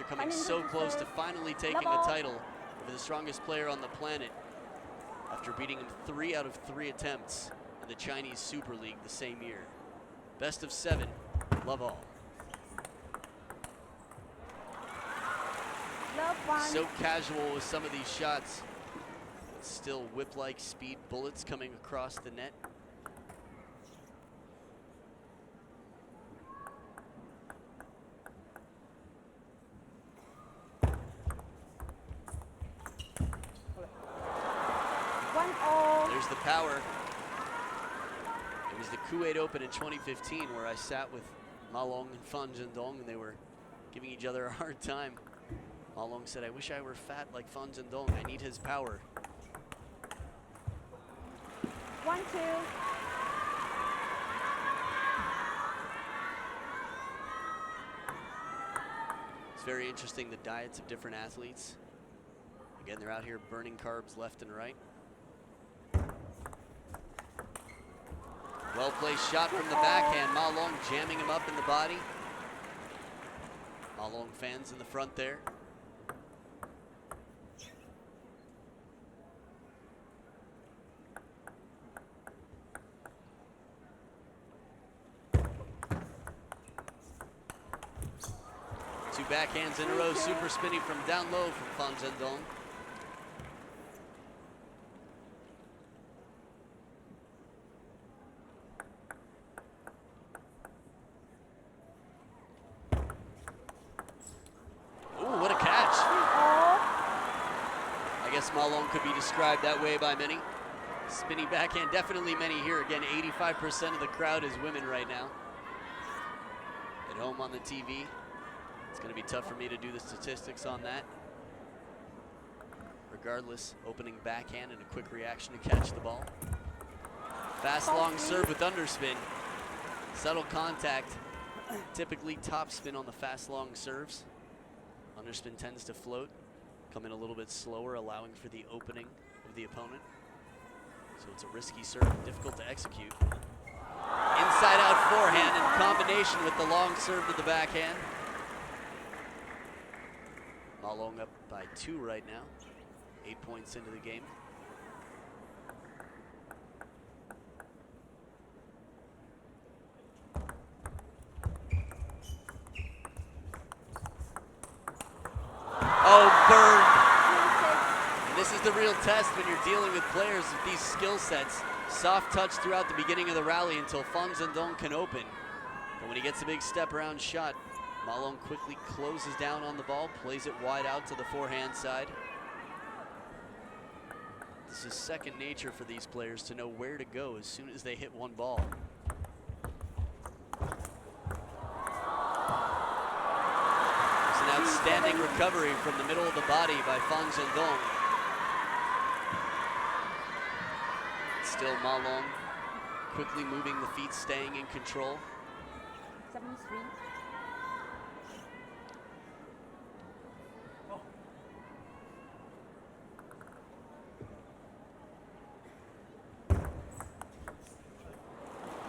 coming so close to finally taking the title over the strongest player on the planet after beating him 3 out of 3 attempts in the Chinese Super League the same year. Best of 7, love all. So casual with some of these shots, but still whip-like speed bullets coming across the net. There's the power. It was the Kuwait Open in 2015 where I sat with Ma Long and Fan Zhendong, and they were giving each other a hard time. Ma Long said, "I wish I were fat like Fan Zhendong. I need his power." 1-2. It's very interesting, the diets of different athletes. Again, they're out here burning carbs left and right. Well-placed shot from the backhand. Ma Long jamming him up in the body. Ma Long fans in the front there. Two backhands in a row, super spinning from down low from Fan Zhendong. Ma Long could be described that way by many. Spinning backhand, definitely many here. Again, 85% of the crowd is women right now. At home on the TV, it's going to be tough for me to do the statistics on that. Regardless, opening backhand and a quick reaction to catch the ball. Fast long serve with underspin. Subtle contact, typically top spin on the fast long serves. Underspin tends to float. Come in a little bit slower, allowing for the opening of the opponent. So it's a risky serve, difficult to execute. Inside out forehand in combination with the long serve to the backhand. Ma Long up by 2 right now, 8 points into the game. Oh, burned. And this is the real test when you're dealing with players with these skill sets. Soft touch throughout the beginning of the rally until Fan Zhendong can open. But when he gets a big step around shot, Ma Long quickly closes down on the ball, plays it wide out to the forehand side. This is second nature for these players to know where to go as soon as they hit one ball. Outstanding recovery from the middle of the body by Fan Zhendong. Still Ma Long quickly moving the feet, staying in control. 7-3.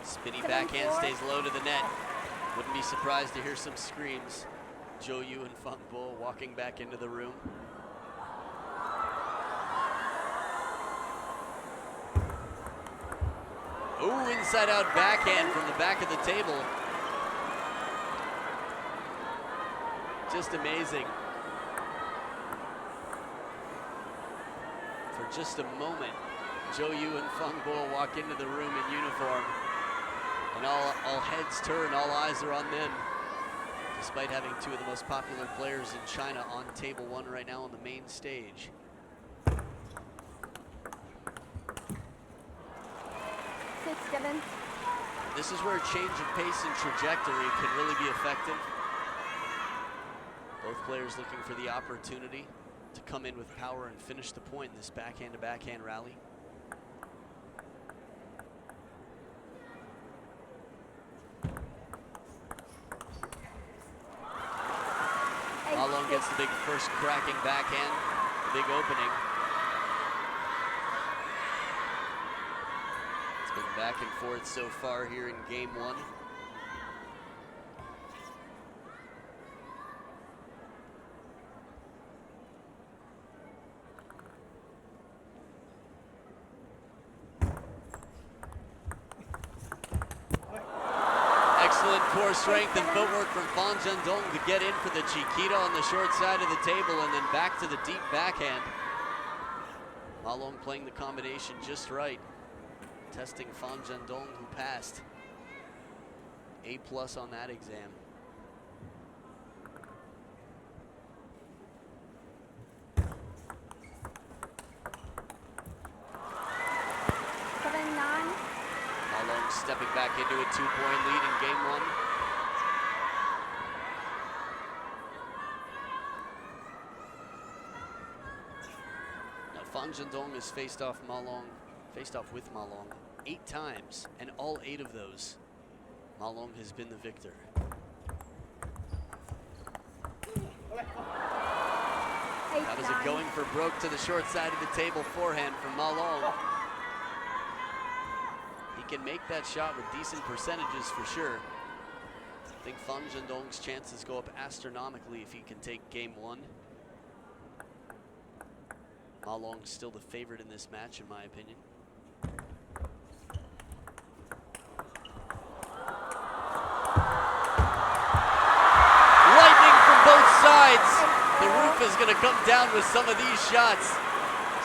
Spinny backhand stays low to the net. Wouldn't be surprised to hear some screams. Zhou Yu and Feng Bo walking back into the room. Ooh, inside out backhand from the back of the table. Just amazing. For just a moment, Zhou Yu and Feng Bo walk into the room in uniform, and all heads turn, all eyes are on them. Despite having 2 of the most popular players in China on table 1 right now on the main stage. This is where a change of pace and trajectory can really be effective. Both players looking for the opportunity to come in with power and finish the point in this backhand-to-backhand rally. Ma Long gets the big first cracking backhand, the big opening. It's been back and forth so far here in game 1. core strength and footwork from Fan Zhendong to get in for the Chiquita on the short side of the table and then back to the deep backhand. Ma Long playing the combination just right. Testing Fan Zhendong, who passed. A+ on that exam. Ma Long stepping back into a 2-point lead in game 1. Now Fan Zhendong has faced off with Ma Long 8 times, and all 8 of those, Ma Long has been the victor. That was a going for broke to the short side of the table forehand from Ma Long. He can make that shot with decent percentages for sure. I think Fan Zhendong's chances go up astronomically if he can take game 1. Ma Long's still the favorite in this match, in my opinion. Lightning from both sides. The roof is going to come down with some of these shots.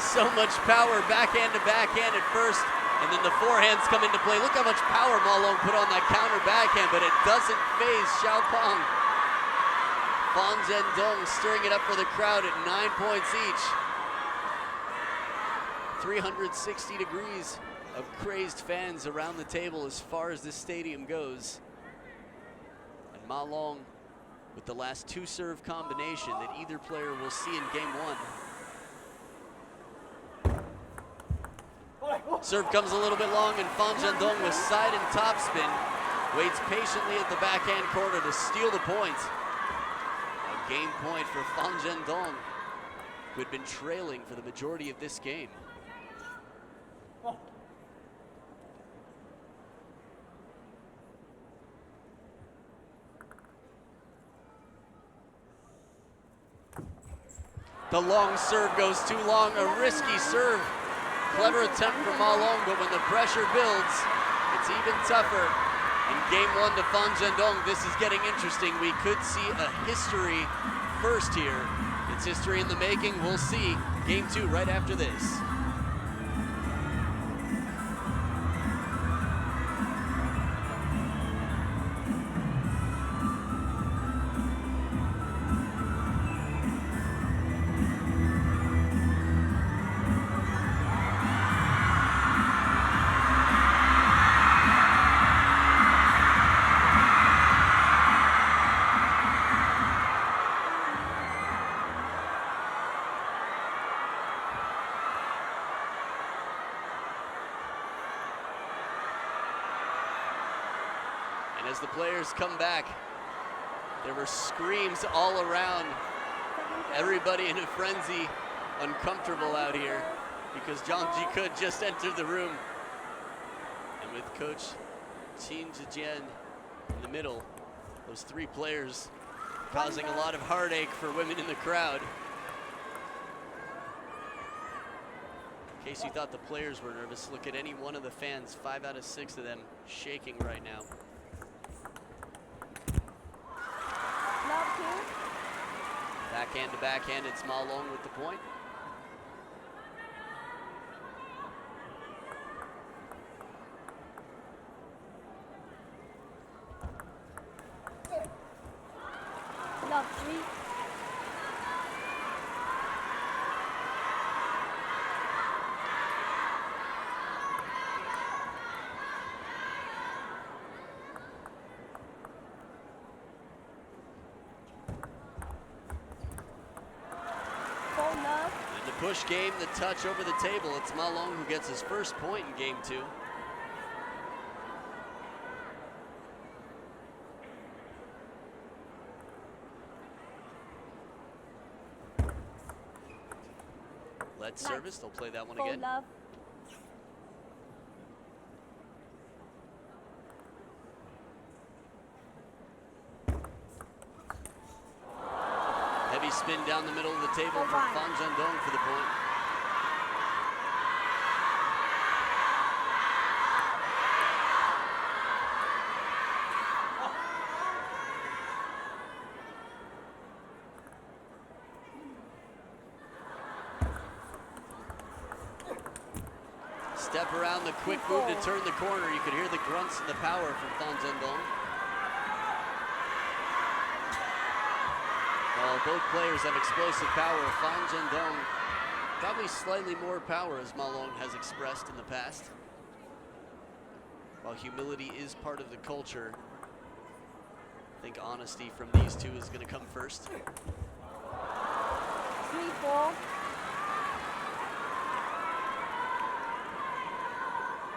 So much power, backhand to backhand at first, and then the forehands come into play. Look how much power Ma Long put on that counter backhand, but it doesn't phase Xiaopeng. Fan Zhendong stirring it up for the crowd at 9 points each. 360 degrees of crazed fans around the table as far as this stadium goes. And Ma Long with the last 2 serve combination that either player will see in game 1. Serve comes a little bit long, and Fan Zhendong with side and topspin waits patiently at the backhand corner to steal the point. A game point for Fan Zhendong, who had been trailing for the majority of this game. The long serve goes too long, a risky serve. Clever attempt from Ma Long, but when the pressure builds, it's even tougher. In game 1 to Fan Zhendong, this is getting interesting. We could see a history first here. It's history in the making. We'll see game 2 right after this. As the players come back, there were screams all around. Everybody in a frenzy, uncomfortable out here because Zhang Jike just entered the room. And with Coach CHN in the middle, those 3 players causing a lot of heartache for women in the crowd. In case you thought the players were nervous, look at any one of the fans, 5 out of 6 of them shaking right now. Backhand to backhand, it's Ma Long with the point. Love 3. And the push game, the touch over the table. It's Ma Long who gets his first point in game 2. Lead service, they'll play that one again. Love. Heavy spin down the middle of the table from Fan Zhendong for the point. Step around the quick move to turn the corner. You could hear the grunts and the power from Fan Zhendong. While both players have explosive power, Fan Zhendong probably slightly more power, as Ma Long has expressed in the past. While humility is part of the culture, I think honesty from these two is going to come first. 3-4.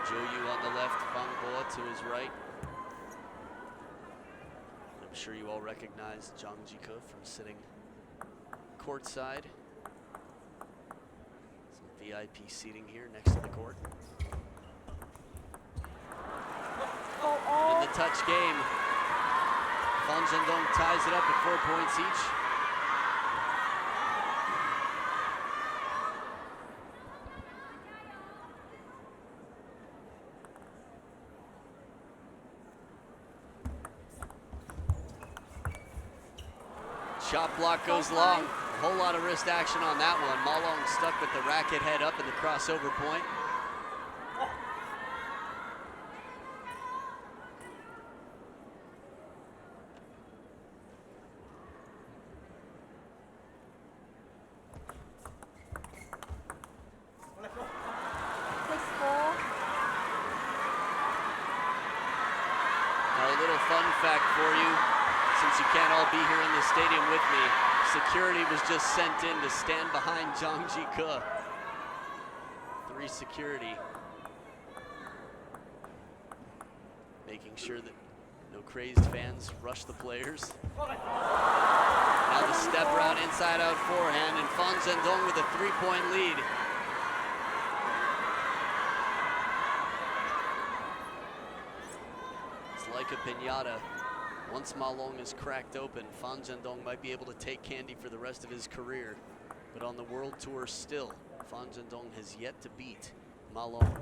Zhou Yu on the left, Fang Bo to his right. I'm sure you all recognize Zhang Jike from sitting courtside. Some VIP seating here next to the court. In the touch game, Fan Zhendong ties it up at 4 points each. Shot block goes long. A whole lot of wrist action on that one. Ma Long stuck with the racket head up in the crossover point. Now a little fun fact for you, since you can't all be here in the stadium with me, security was just sent in to stand behind Zhang Jike. 3 security, making sure that no crazed fans rush the players. Now the step route inside out forehand, and Fan Zhendong with a 3-point lead. It's like a piñata. Once Ma Long is cracked open, Fan Zhendong might be able to take candy for the rest of his career. But on the world tour still, Fan Zhendong has yet to beat Ma Long.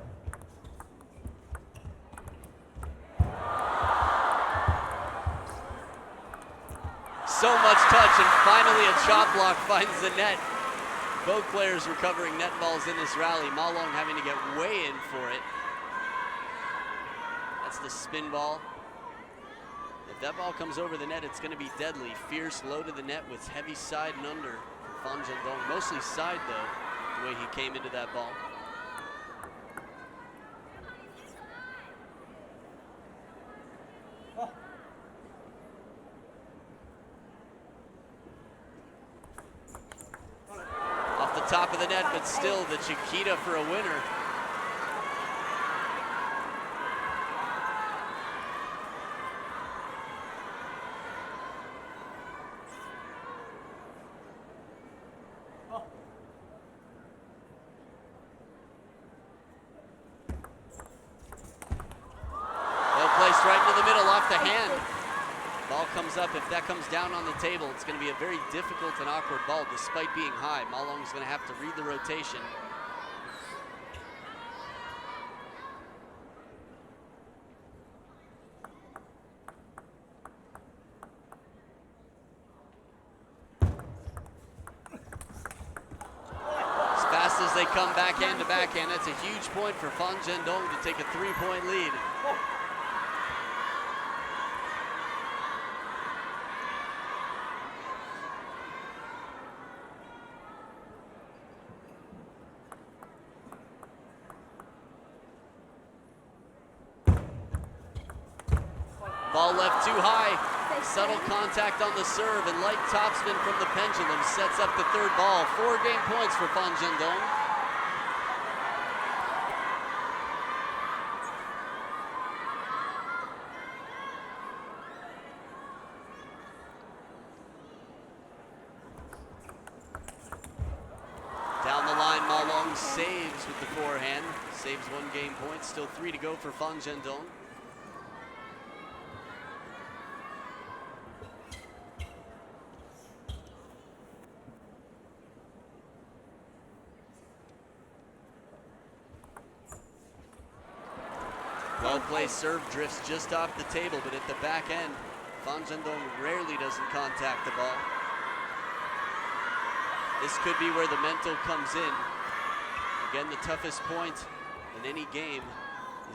So much touch, and finally a chop block finds the net. Both players recovering net balls in this rally. Ma Long having to get way in for it. That's the spin ball. If that ball comes over the net, it's going to be deadly. Fierce, low to the net with heavy side and under from Fan Zhendong. Mostly side, though, the way he came into that ball. Off the top of the net, but still the Chiquita for a winner. Right into the middle off the hand. Ball comes up. If that comes down on the table, it's going to be a very difficult and awkward ball despite being high. Ma Long is going to have to read the rotation. As fast as they come backhand to backhand, that's a huge point for Fan Zhendong to take a 3-point lead. Ball left too high. Subtle contact on the serve, and light topspin from the pendulum sets up the third ball. 4 game points for Fan Zhendong. Down the line, Ma Long saves with the forehand. Saves 1 game point. Still 3 to go for Fan Zhendong. Well-placed serve drifts just off the table, but at the back end, Fan Zhendong rarely doesn't contact the ball. This could be where the mental comes in. Again, the toughest point in any game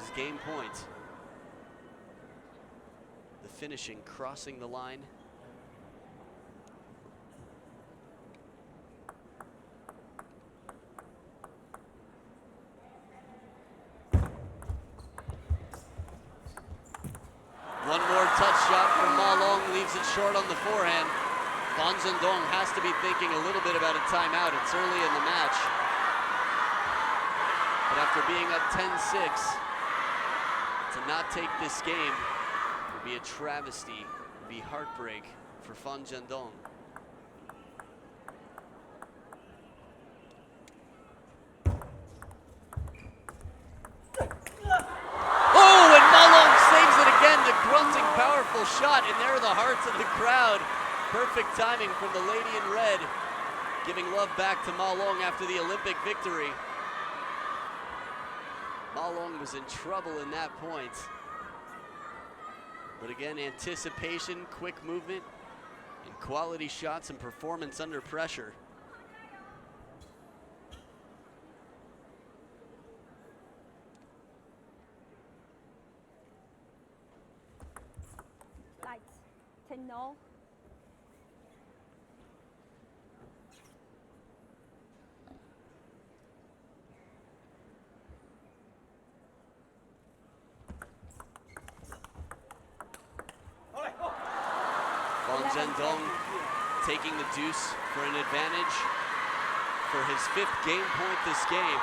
is game point. The finishing, crossing the line. One more touch shot from Ma Long leaves it short on the forehand. Fan Zhendong has to be thinking a little bit about a timeout. It's early in the match. But after being up 10-6, to not take this game would be a travesty, would be heartbreak for Fan Zhendong. Oh, and Ma Long saves it again, the grunting, powerful shot, and there are the hearts of the crowd. Perfect timing from the lady in red, giving love back to Ma Long after the Olympic victory. Ma Long was in trouble in that point. But again, anticipation, quick movement, and quality shots and performance under pressure. Lights. 10-0. Fan Zhendong taking the deuce for an advantage for his 5th game point this game.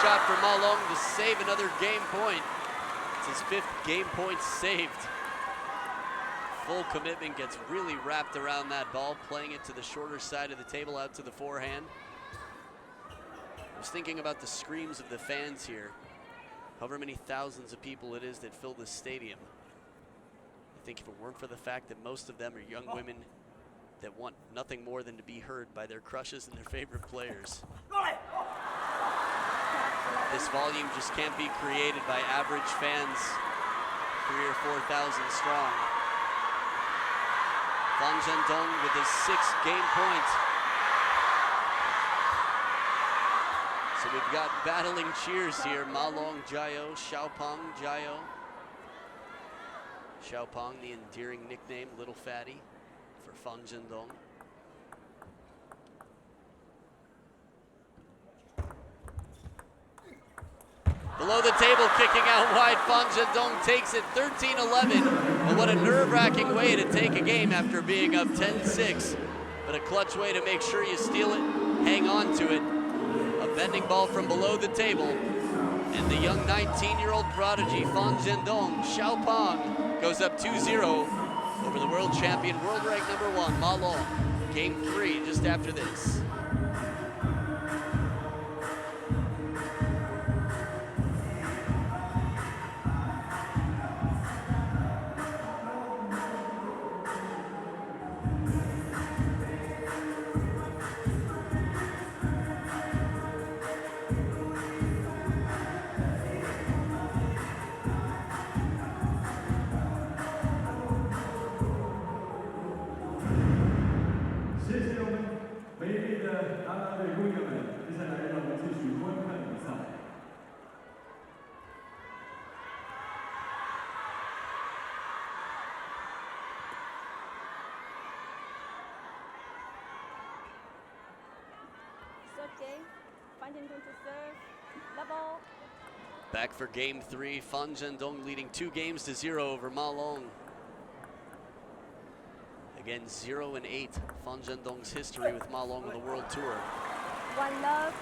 Shot for Ma Long to save another game point. It's his 5th game point saved. Full commitment, gets really wrapped around that ball, playing it to the shorter side of the table, out to the forehand. I was thinking about the screams of the fans here. However many thousands of people it is that fill this stadium. I think if it weren't for the fact that most of them are young women that want nothing more than to be heard by their crushes and their favorite players. This volume just can't be created by average fans, 3,000 or 4,000 strong. Fan Zhendong with his 6th game point. So we've got battling cheers here. Ma Long, Jiao, Xiaopeng, Jiao. Xiaopeng, the endearing nickname, Little Fatty, for Fan Zhendong. Below the table, kicking out wide, Fan Zhendong takes it 13-11. But what a nerve-wracking way to take a game after being up 10-6. But a clutch way to make sure you steal it, hang on to it. A bending ball from below the table. And the young 19-year-old prodigy, Fan Zhendong, Xiaopeng, goes up 2-0 over the world champion, world rank #1, Ma Long. Game 3 just after this. Game. Fan Zhendong to serve. Level. Back for game 3. Fan Zhendong leading 2-0 over Ma Long. Again, 0-8. Fan Zhendong's history with Ma Long on the World Tour. 1-love.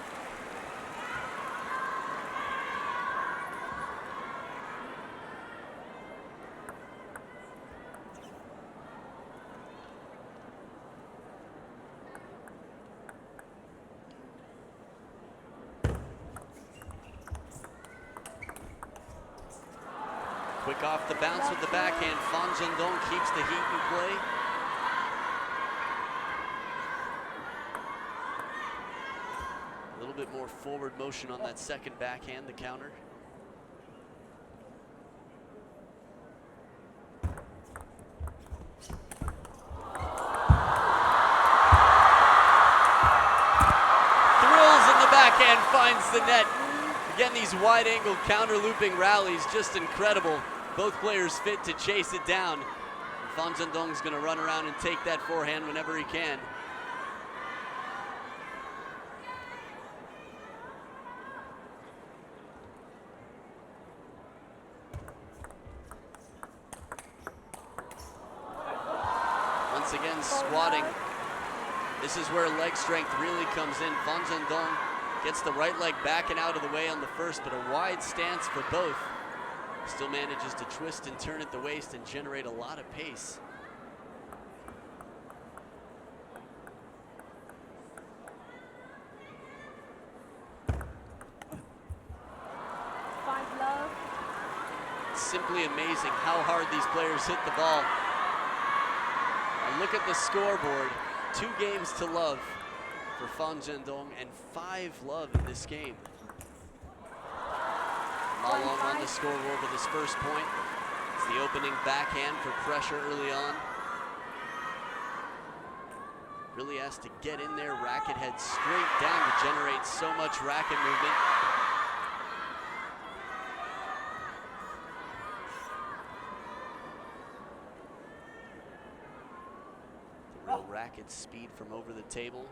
Quick off the bounce with the backhand. Fan Zhendong keeps the heat in play. A little bit more forward motion on that second backhand, the counter. Backhand finds the net. Again, these wide-angle counter-looping rallies, just incredible. Both players fit to chase it down. Fan Zhendong's going to run around and take that forehand whenever he can. Once again, squatting. This is where leg strength really comes in. Fan Zhendong gets the right leg back and out of the way on the first, but a wide stance for both. Still manages to twist and turn at the waist and generate a lot of pace. Simply amazing how hard these players hit the ball. And look at the scoreboard. 2 games to love for Fan Zhendong and 5 love in this game. Ma Long on the scoreboard with his first point. It's the opening backhand for pressure early on. Really has to get in there, racket head straight down to generate so much racket movement. The real racket speed from over the table.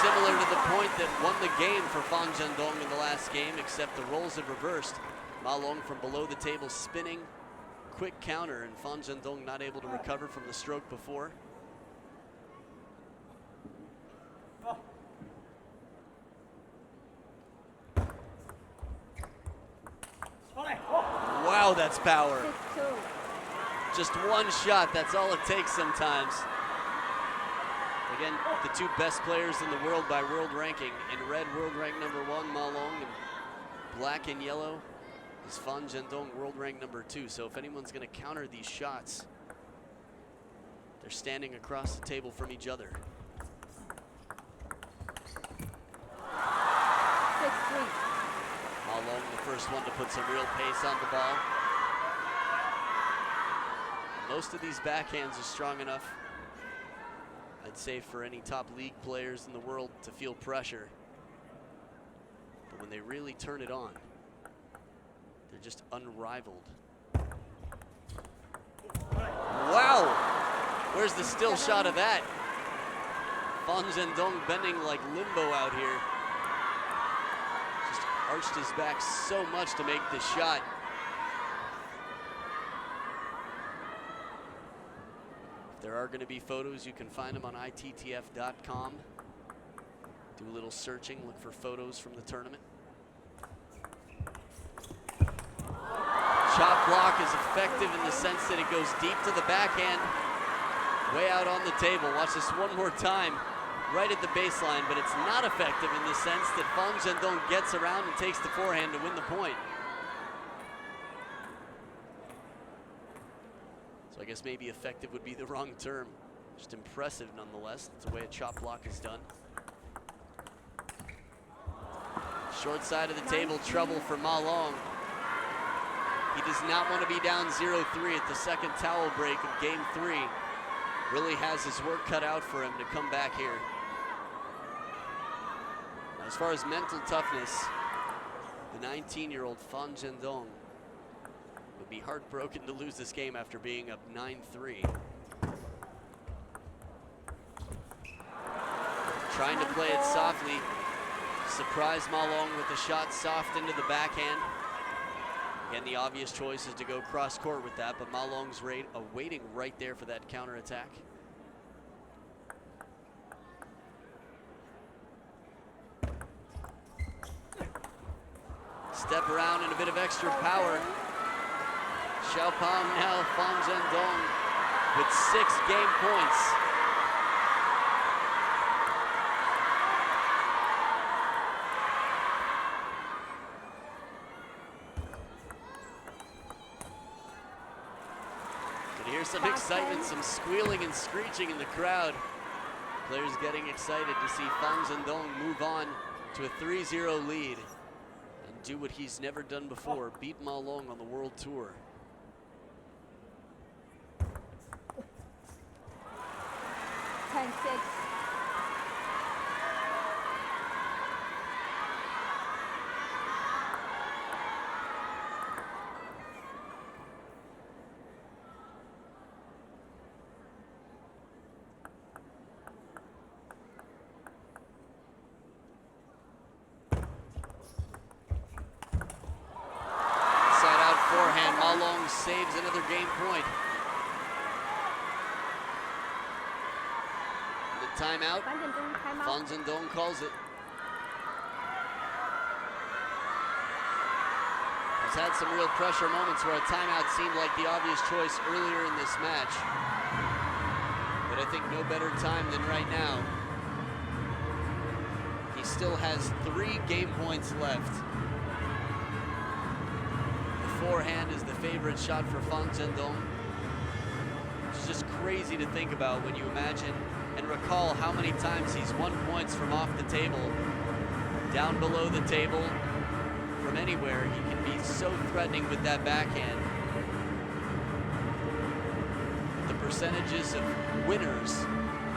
Similar to the point that won the game for Fan Zhendong in the last game, except the roles have reversed. Ma Long from below the table spinning, quick counter, and Fan Zhendong not able to recover from the stroke before. Wow, that's power. Just one shot, that's all it takes sometimes. Again, the 2 best players in the world by world ranking. In red, world rank number 1, Ma Long, and black and yellow is Fan Zhendong, world rank number 2. So if anyone's going to counter these shots, they're standing across the table from each other. 6-3. Ma Long, the first one to put some real pace on the ball. Most of these backhands are strong enough, I'd say, for any top league players in the world to feel pressure. But when they really turn it on, they're just unrivaled. Wow! Where's the still shot of that? Fan Zhendong bending like limbo out here. Just arched his back so much to make this shot. There are going to be photos. You can find them on ITTF.com. Do a little searching, look for photos from the tournament. Chop block is effective in the sense that it goes deep to the backhand, way out on the table. Watch this one more time, right at the baseline, but it's not effective in the sense that Fan Zhendong gets around and takes the forehand to win the point. I guess maybe effective would be the wrong term. Just impressive nonetheless. That's the way a chop block is done. Short side of the table, trouble for Ma Long. He does not want to be down 0-3 at the second towel break of game 3. Really has his work cut out for him to come back here. Now, as far as mental toughness, the 19-year-old Fan Zhendong would be heartbroken to lose this game after being up 9-3. Trying to play it softly. Surprise Ma Long with the shot soft into the backhand. Again, the obvious choice is to go cross court with that, but Ma Long's waiting right there for that counter attack. Step around and a bit of extra power. Xiaopang now, Fan Zhendong with 6 game points. some excitement, some squealing and screeching in the crowd. Players getting excited to see Fan Zhendong move on to a 3-0 lead and do what he's never done before, beat Ma Long on the World Tour. Saves another game point. The timeout. Fan Zhendong calls it. He's had some real pressure moments where a timeout seemed like the obvious choice earlier in this match. But I think no better time than right now. He still has 3 game points left. Forehand is the favorite shot for Fan Zhendong. It's just crazy to think about when you imagine and recall how many times he's won points from off the table, down below the table, from anywhere. He can be so threatening with that backhand. The percentages of winners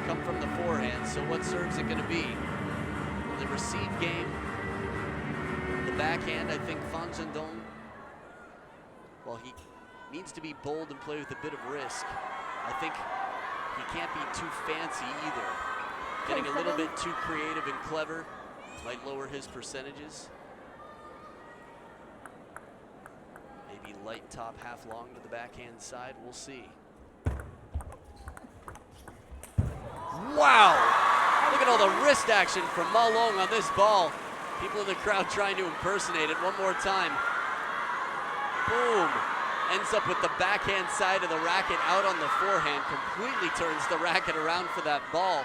come from the forehand, so what serves it going to be? In the receive game, the backhand, I think Fan Zhendong, well, he needs to be bold and play with a bit of risk. I think he can't be too fancy either. Getting a little bit too creative and clever might lower his percentages. Maybe light top, half long to the backhand side, we'll see. Wow! Look at all the wrist action from Ma Long on this ball. People in the crowd trying to impersonate it one more time. Boom, ends up with the backhand side of the racket out on the forehand, completely turns the racket around for that ball.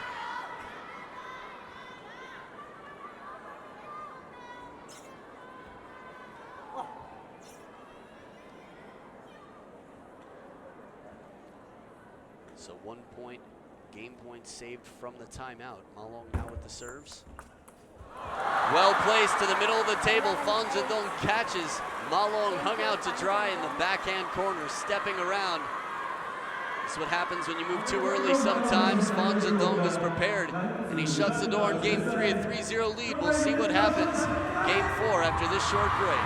So 1 point, game point saved from the timeout. Ma Long now with the serves. Well placed to the middle of the table. Fan Zhendong catches. Ma Long hung out to dry in the backhand corner, stepping around. This is what happens when you move too early sometimes. Fan Zhendong is prepared, and he shuts the door in game 3, a 3-0 lead. We'll see what happens game 4 after this short break.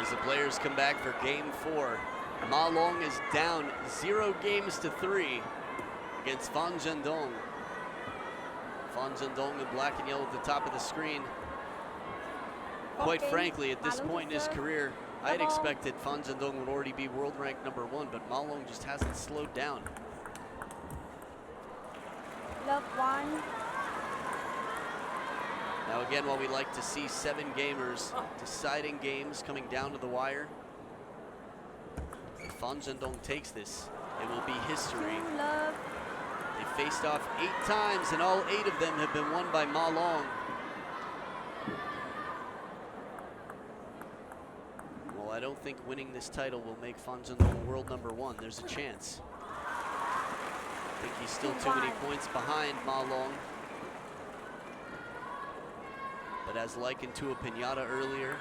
As the players come back for game 4, Ma Long is down 0 games to 3 against Fan Zhendong. Fan Zhendong in black and yellow at the top of the screen. Quite frankly, at this point in his career, I had expected Fan Zhendong would already be world ranked #1, but Ma Long just hasn't slowed down. Love 1. Now again, while we like to see 7 gamers deciding games coming down to the wire, if Fan Zhendong takes this, it will be history. They faced off 8 times, and all 8 of them have been won by Ma Long. Well, I don't think winning this title will make Fan Zhendong world #1. There's a chance. I think he's still too many points behind Ma Long. But as likened to a piñata earlier,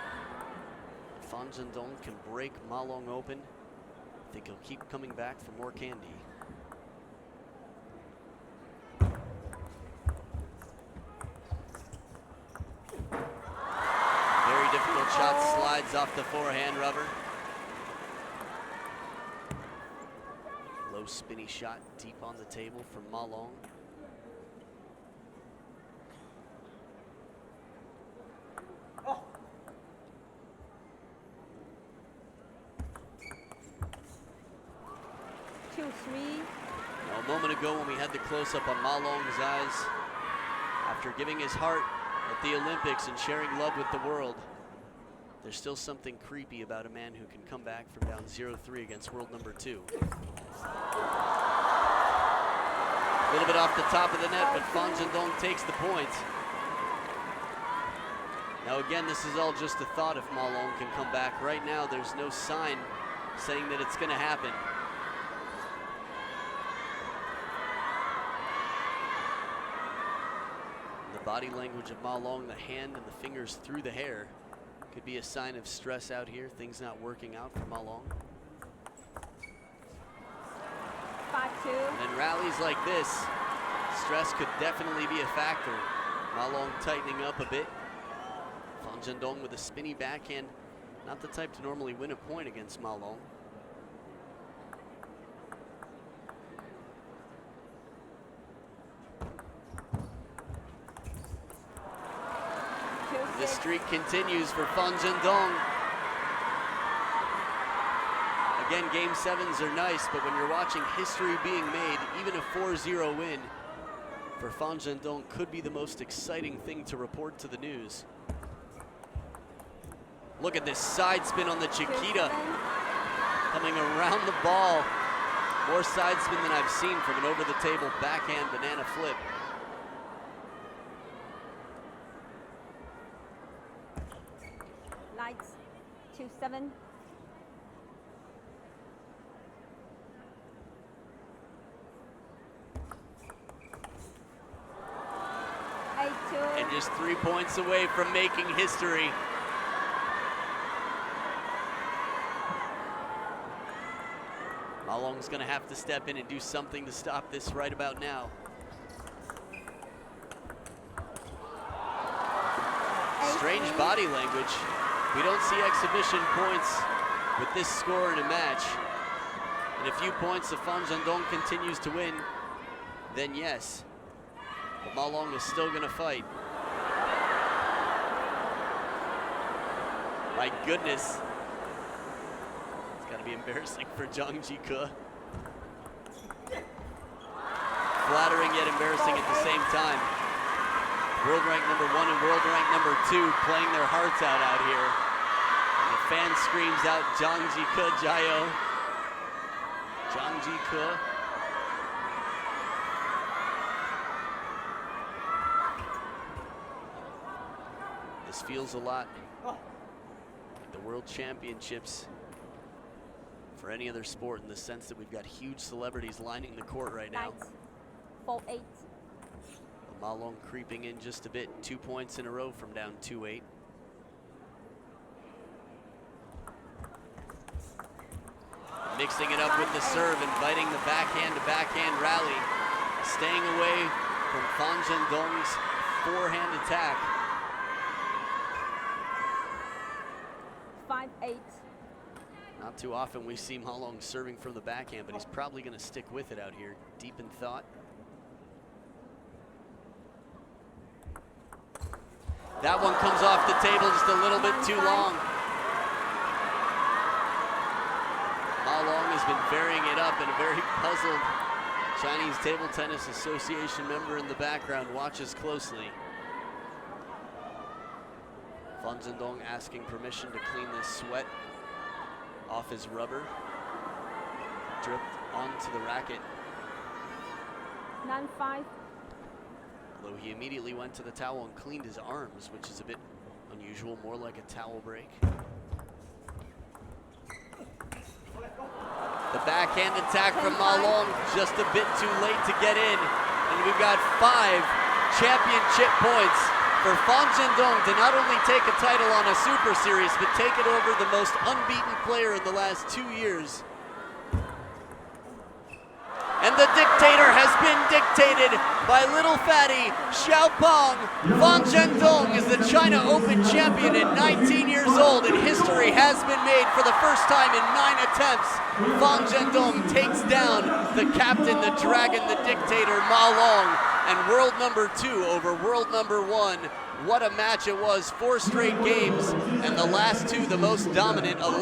if Fan Zhendong can break Ma Long open, I think he'll keep coming back for more candy. Very difficult shot, slides off the forehand rubber. Low spinny shot deep on the table from Ma Long. Now, a moment ago when we had the close-up on Ma Long's eyes, after giving his heart at the Olympics and sharing love with the world, there's still something creepy about a man who can come back from down 0-3 against world number 2. A little bit off the top of the net, but Zhendong takes the point. Now again, this is all just a thought if Ma Long can come back. Right now, there's no sign saying that it's gonna happen. The body language of Ma Long, the hand and the fingers through the hair, could be a sign of stress out here, things not working out for Ma Long. 5-2. And then rallies like this, stress could definitely be a factor. Ma Long tightening up a bit. Zhendong with a spinny backhand, not the type to normally win a point against Ma Long. The streak continues for Zhendong. Again, game 7s are nice, but when you're watching history being made, even a 4-0 win for Zhendong could be the most exciting thing to report to the news. Look at this side spin on the Chiquita, coming around the ball. More side spin than I've seen from an over-the-table backhand banana flip. Lights, 2-7. And just 3 points away from making history. Ma Long's gonna have to step in and do something to stop this right about now. Strange body language. We don't see exhibition points with this score in a match. And a few points if Zhendong continues to win, then yes. But Ma Long is still gonna fight. My goodness. It's gotta be embarrassing for Zhang Jike. Flattering yet embarrassing at the same time. World rank number 1 and world rank number 2 playing their hearts out here. And the fan screams out, Zhang Jike Jayo. Zhang Jike. This feels a lot like the World Championships for any other sport, in the sense that we've got huge celebrities lining the court right now. 4-8. Ma Long creeping in just a bit, 2 points in a row from down 2-8. Mixing it up with the serve, inviting the backhand-to-backhand rally, staying away from Zhendong's forehand attack. 5-8. Not too often we see Ma Long serving from the backhand, but he's probably going to stick with it out here, deep in thought. That one comes off the table just a little bit too long. Ma Long has been varying it up, and a very puzzled Chinese Table Tennis Association member in the background watches closely. Zhendong asking permission to clean this sweat off his rubber, dripped onto the racket. 9-5. Although he immediately went to the towel and cleaned his arms, which is a bit unusual, more like a towel break. The backhand attack from Ma Long, just a bit too late to get in. And we've got 5 championship points for Zhendong to not only take a title on a Super Series, but take it over the most unbeaten player in the last 2 years. And the dictator has been dictated by little fatty Xiaopeng. Fan Zhendong is the China Open champion at 19 years old, and history has been made for the first time in 9 attempts. Fan Zhendong takes down the captain, the dragon, the dictator, Ma Long, and world number 2 over world number 1. What a match it was, 4 straight games, and the last 2 the most dominant, 11